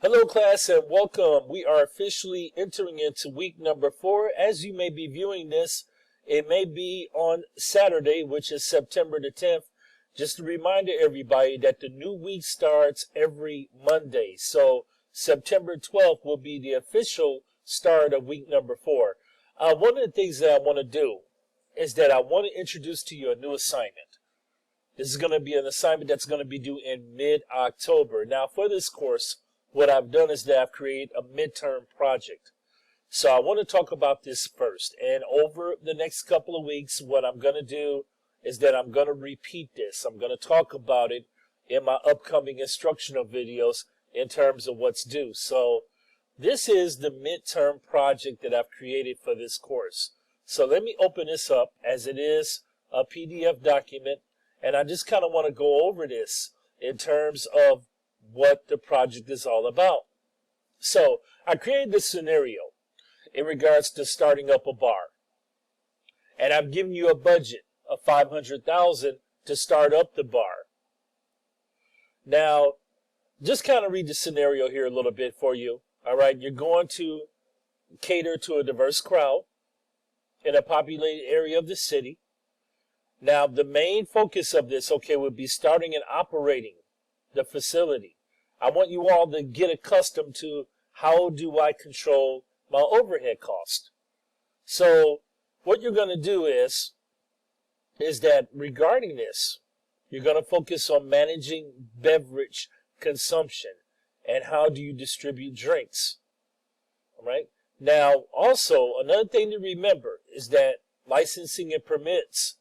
Hello class and welcome. We are officially entering into week number 4. As you may be viewing this, it may be on Saturday, which is September the 10th. Just a reminder everybody that the new week starts every Monday. So September 12th will be the official start of week number 4. One of the things that I want to do is that I want to introduce to you a new assignment. This is going to be an assignment that's going to be due in mid-October. Now for this course, what I've done is that I've created a midterm project. So I want to talk about this first. And over the next couple of weeks, what I'm going to do is that I'm going to repeat this. I'm going to talk about it in my upcoming instructional videos in terms of what's due. So this is the midterm project that I've created for this course. So let me open this up as it is a PDF document. And I just kind of want to go over this in terms of what the project is all about. So I created this scenario in regards to starting up a bar. And I've given you a budget of $500,000 to start up the bar. Now, just kind of read the scenario here a little bit for you. All right, you're going to cater to a diverse crowd in a populated area of the city. Now, the main focus of this, would be starting and operating the facility. I want you all to get accustomed to how do I control my overhead cost. So what you're going to do is that regarding this, you're going to focus on managing beverage consumption and how do you distribute drinks. All right. Now, also, another thing to remember is that licensing and permits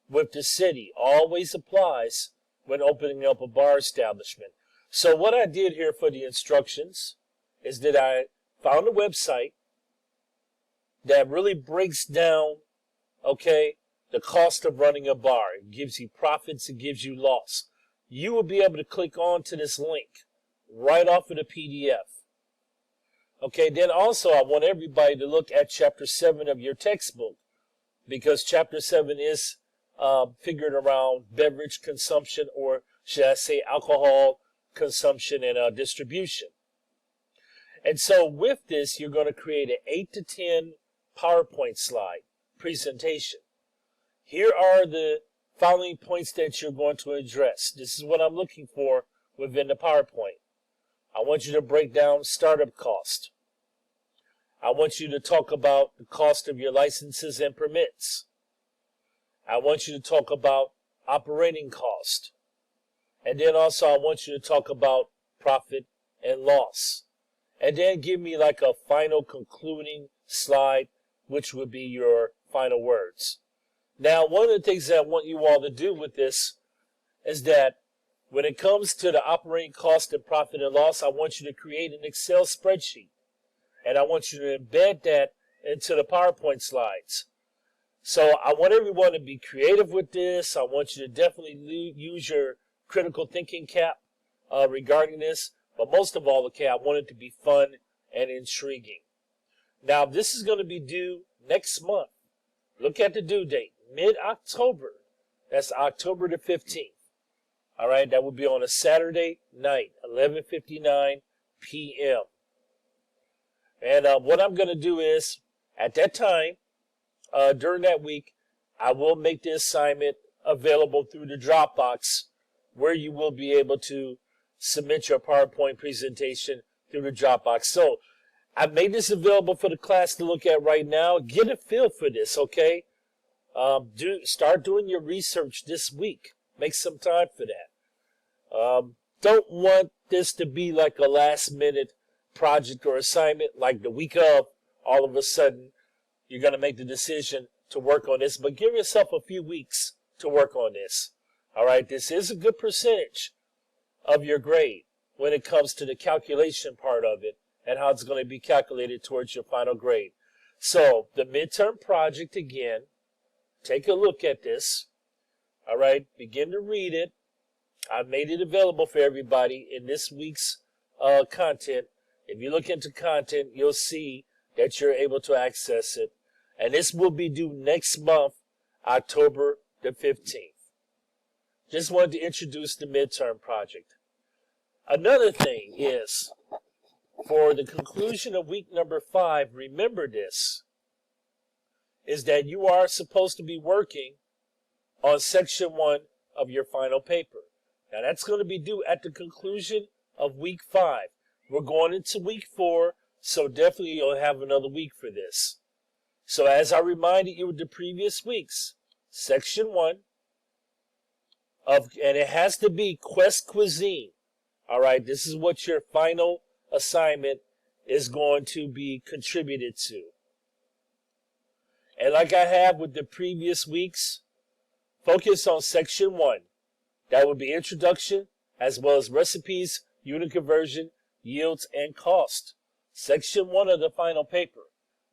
with the city always applies when opening up a bar establishment. So what I did here for the instructions is that I found a website that really breaks down, the cost of running a bar. It gives you profits, it gives you loss. You will be able to click on to this link right off of the PDF. Then also I want everybody to look at Chapter 7 of your textbook, because Chapter 7 is figured around beverage consumption, or should I say alcohol consumption and distribution. And so with this, you're going to create an 8 to 10 PowerPoint slide presentation. Here are the following points that you're going to address. This is what I'm looking for within the PowerPoint. I want you to break down startup cost. I want you to talk about the cost of your licenses and permits. I want you to talk about operating cost. And then also I want you to talk about profit and loss. And then give me like a final concluding slide, which would be your final words. Now, one of the things that I want you all to do with this is that when it comes to the operating cost and profit and loss, I want you to create an Excel spreadsheet. And I want you to embed that into the PowerPoint slides. So I want everyone to be creative with this. I want you to definitely use your critical thinking cap regarding this. But most of all, I want it to be fun and intriguing. Now, this is going to be due next month. Look at the due date, mid-October. That's October the 15th. All right, that will be on a Saturday night, 11:59 p.m. And what I'm going to do is, at that time, during that week, I will make the assignment available through the Dropbox, where you will be able to submit your PowerPoint presentation through the Dropbox. So I've made this available for the class to look at right now. Get a feel for this, start doing your research this week. Make some time for that. Don't want this to be like a last-minute project or assignment, like the week of, all of a sudden, you're going to make the decision to work on this. But give yourself a few weeks to work on this. All right, this is a good percentage of your grade when it comes to the calculation part of it and how it's going to be calculated towards your final grade. So the midterm project, again, take a look at this. All right, begin to read it. I've made it available for everybody in this week's content. If you look into content, you'll see that you're able to access it. And this will be due next month, October the 15th. Just wanted to introduce the midterm project. Another thing is for the conclusion of week number 5, remember this, is that you are supposed to be working on section 1 of your final paper. Now that's going to be due at the conclusion of week 5. We're going into week 4, so definitely you'll have another week for this. So as I reminded you with the previous weeks, section 1 and it has to be Quest Cuisine. All right, this is what your final assignment is going to be contributed to. And like I have with the previous weeks, focus on section 1. That would be introduction, as well as recipes, unit conversion, yields, and cost. Section 1 of the final paper.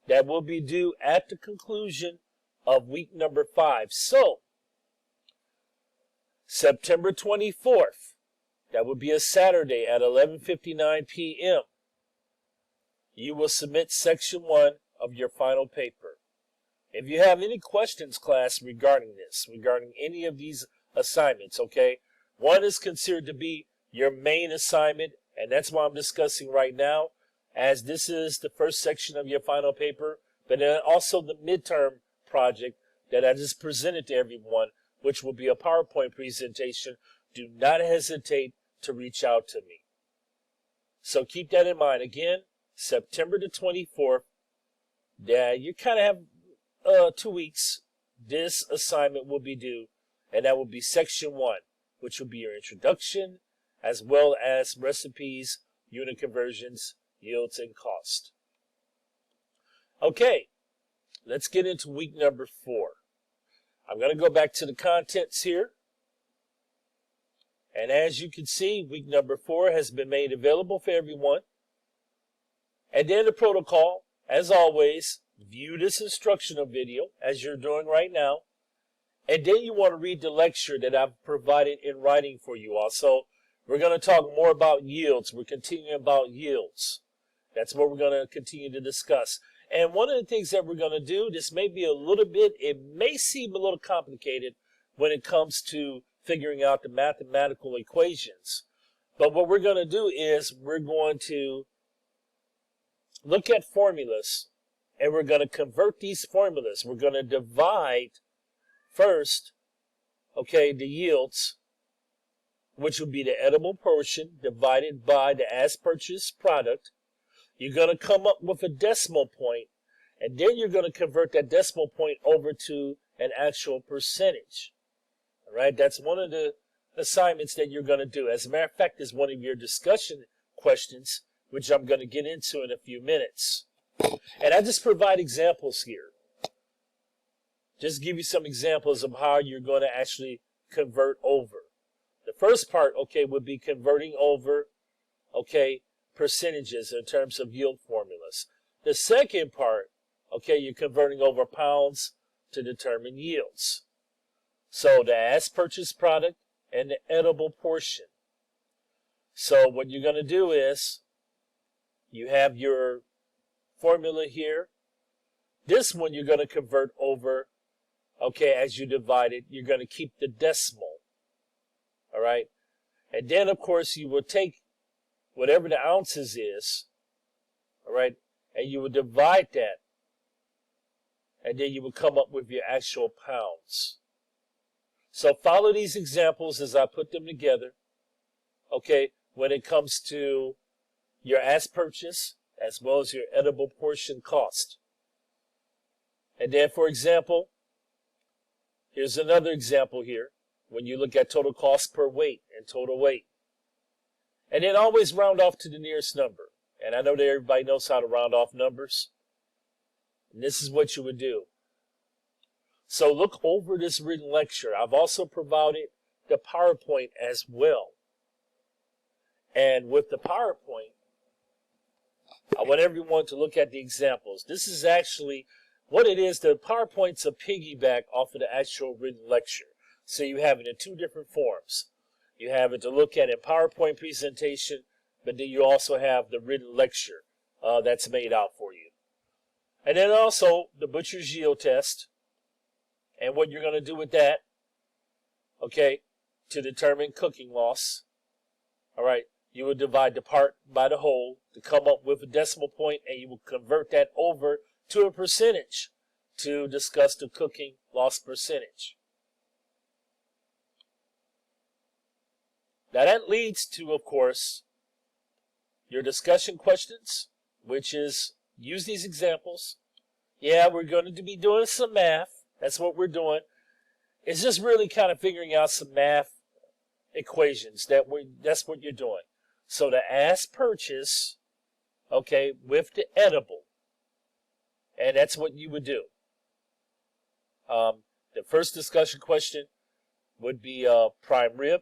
That will be due at the conclusion of week number 5. So, September 24th, that would be a Saturday at 11:59 p.m., you will submit section 1 of your final paper. If you have any questions, class, regarding this, regarding any of these assignments, okay, one is considered to be your main assignment, and that's what I'm discussing right now, as this is the first section of your final paper, but then also the midterm project that I just presented to everyone, which will be a PowerPoint presentation. Do not hesitate to reach out to me. So keep that in mind. Again, September the 24th, you kind of have 2 weeks. This assignment will be due, and that will be section 1, which will be your introduction, as well as recipes, unit conversions, yields, and cost. Okay, let's get into week number 4. I'm going to go back to the contents here. And as you can see, week number 4 has been made available for everyone. And then the protocol, as always, view this instructional video as you're doing right now. And then you want to read the lecture that I've provided in writing for you all. So we're going to talk more about yields. We're continuing about yields. That's what we're going to continue to discuss. And one of the things that we're going to do, this may be a little bit, it may seem a little complicated when it comes to figuring out the mathematical equations. But what we're going to do is we're going to look at formulas, and we're going to convert these formulas. We're going to divide first, okay, the yields, which will be the edible portion divided by the as purchased product. You're going to come up with a decimal point, and then you're going to convert that decimal point over to an actual percentage. All right, that's one of the assignments that you're going to do. As a matter of fact, is one of your discussion questions, which I'm going to get into in a few minutes. And I just provide examples here. Just give you some examples of how you're going to actually convert over. The first part, okay, would be converting over, okay, percentages in terms of yield formulas. The second part, okay, you're converting over pounds to determine yields. So the as purchased product and the edible portion. So what you're going to do is you have your formula here. This one you're going to convert over, okay, as you divide it, you're going to keep the decimal. All right. And then, of course, you will take whatever the ounces is, all right, and you will divide that, and then you will come up with your actual pounds. So follow these examples as I put them together, okay, when it comes to your as purchase as well as your edible portion cost. And then, for example, here's another example here when you look at total cost per weight and total weight. And then always round off to the nearest number. And I know that everybody knows how to round off numbers. And this is what you would do. So look over this written lecture. I've also provided the PowerPoint as well. And with the PowerPoint, I want everyone to look at the examples. This is actually what it is. The PowerPoint's a piggyback off of the actual written lecture. So you have it in two different forms. You have it to look at in PowerPoint presentation, but then you also have the written lecture that's made out for you. And then also the butcher's yield test and what you're going to do with that, okay, to determine cooking loss. All right, you will divide the part by the whole to come up with a decimal point, and you will convert that over to a percentage to discuss the cooking loss percentage. Now that leads to, of course, your discussion questions, which is use these examples. Yeah, we're going to be doing some math. That's what we're doing. It's just really kind of figuring out some math equations. That's what you're doing. So the as purchase, okay, with the edible, and that's what you would do. The first discussion question would be prime rib,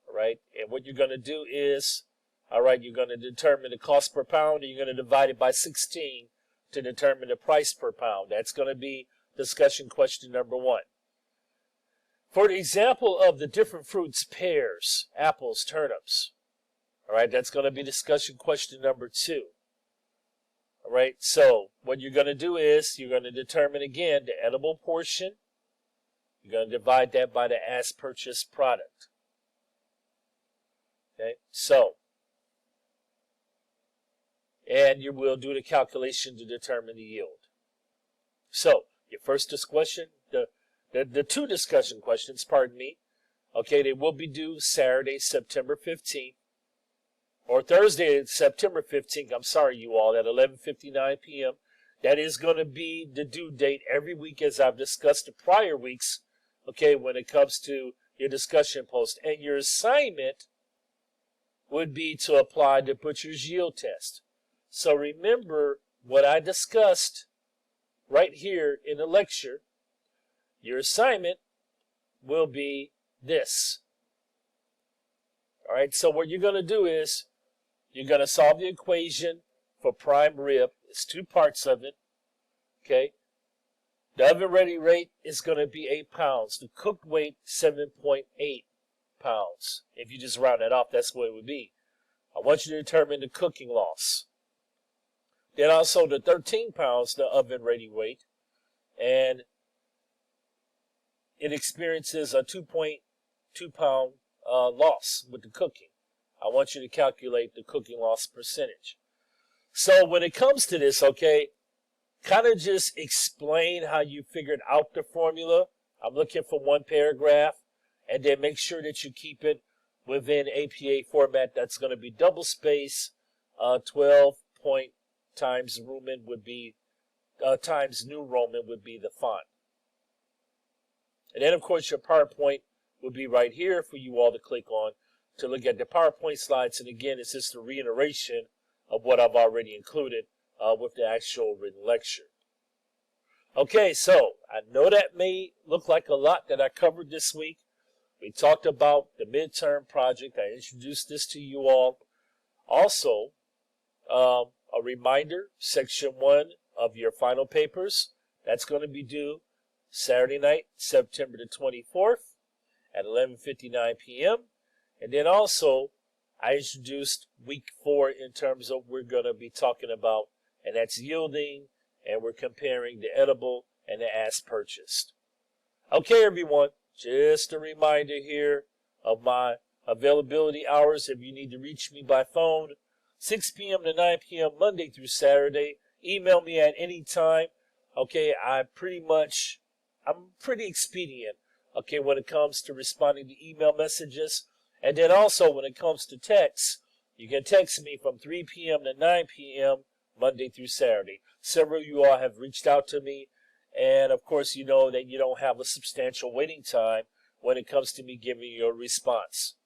all right? And what you're going to do is, all right, you're going to determine the cost per pound, and you're going to divide it by 16 to determine the price per pound. That's going to be discussion question number 1. For the example of the different fruits, pears, apples, turnips, all right, that's going to be discussion question number 2. All right, so what you're going to do is you're going to determine again the edible portion. You're going to divide that by the as purchased product. Okay, so, and you will do the calculation to determine the yield. So, your first discussion, the 2 discussion questions, pardon me, okay, they will be due Saturday, September 15th, or Thursday, September 15th, I'm sorry, you all, at 11:59 p.m. That is going to be the due date every week, as I've discussed the prior weeks, okay, when it comes to your discussion post. And your assignment would be to apply the butcher's yield test. So remember what I discussed right here in the lecture. Your assignment will be this. All right, so what you're going to do is you're going to solve the equation for prime rib. It's 2 parts of it, okay? The oven-ready rate is going to be 8 pounds. The cooked weight, 7.8 pounds. If you just round that off, that's what it would be. I want you to determine the cooking loss. Then also the 13 pounds, the oven-ready weight, and it experiences a 2.2 pound loss with the cooking. I want you to calculate the cooking loss percentage. So when it comes to this, okay, kind of just explain how you figured out the formula. I'm looking for 1 paragraph, and then make sure that you keep it within APA format. That's going to be double space, 12 point times Roman would be, times New Roman would be the font. And then, of course, your PowerPoint will be right here for you all to click on to look at the PowerPoint slides. And again, it's just a reiteration of what I've already included with the actual written lecture. Okay, so I know that may look like a lot that I covered this week. We talked about the midterm project. I introduced this to you all. Also, a reminder, section 1 of your final papers, that's going to be due Saturday night, September the 24th at 11:59 p.m. And then also, I introduced week 4 in terms of what we're going to be talking about, and that's yielding, and we're comparing the edible and the as purchased. Okay, everyone, just a reminder here of my availability hours. If you need to reach me by phone, 6 p.m. to 9 p.m. Monday through Saturday. Email me at any time. Okay, I'm pretty expedient, okay, when it comes to responding to email messages. And then also when it comes to text, you can text me from 3 p.m. to 9 p.m. Monday through Saturday. Several of you all have reached out to me, and of course you know that you don't have a substantial waiting time when it comes to me giving you a response.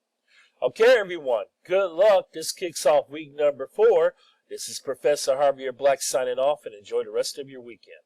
Okay, everyone, good luck. This kicks off week number 4. This is Professor Javier Black signing off, and enjoy the rest of your weekend.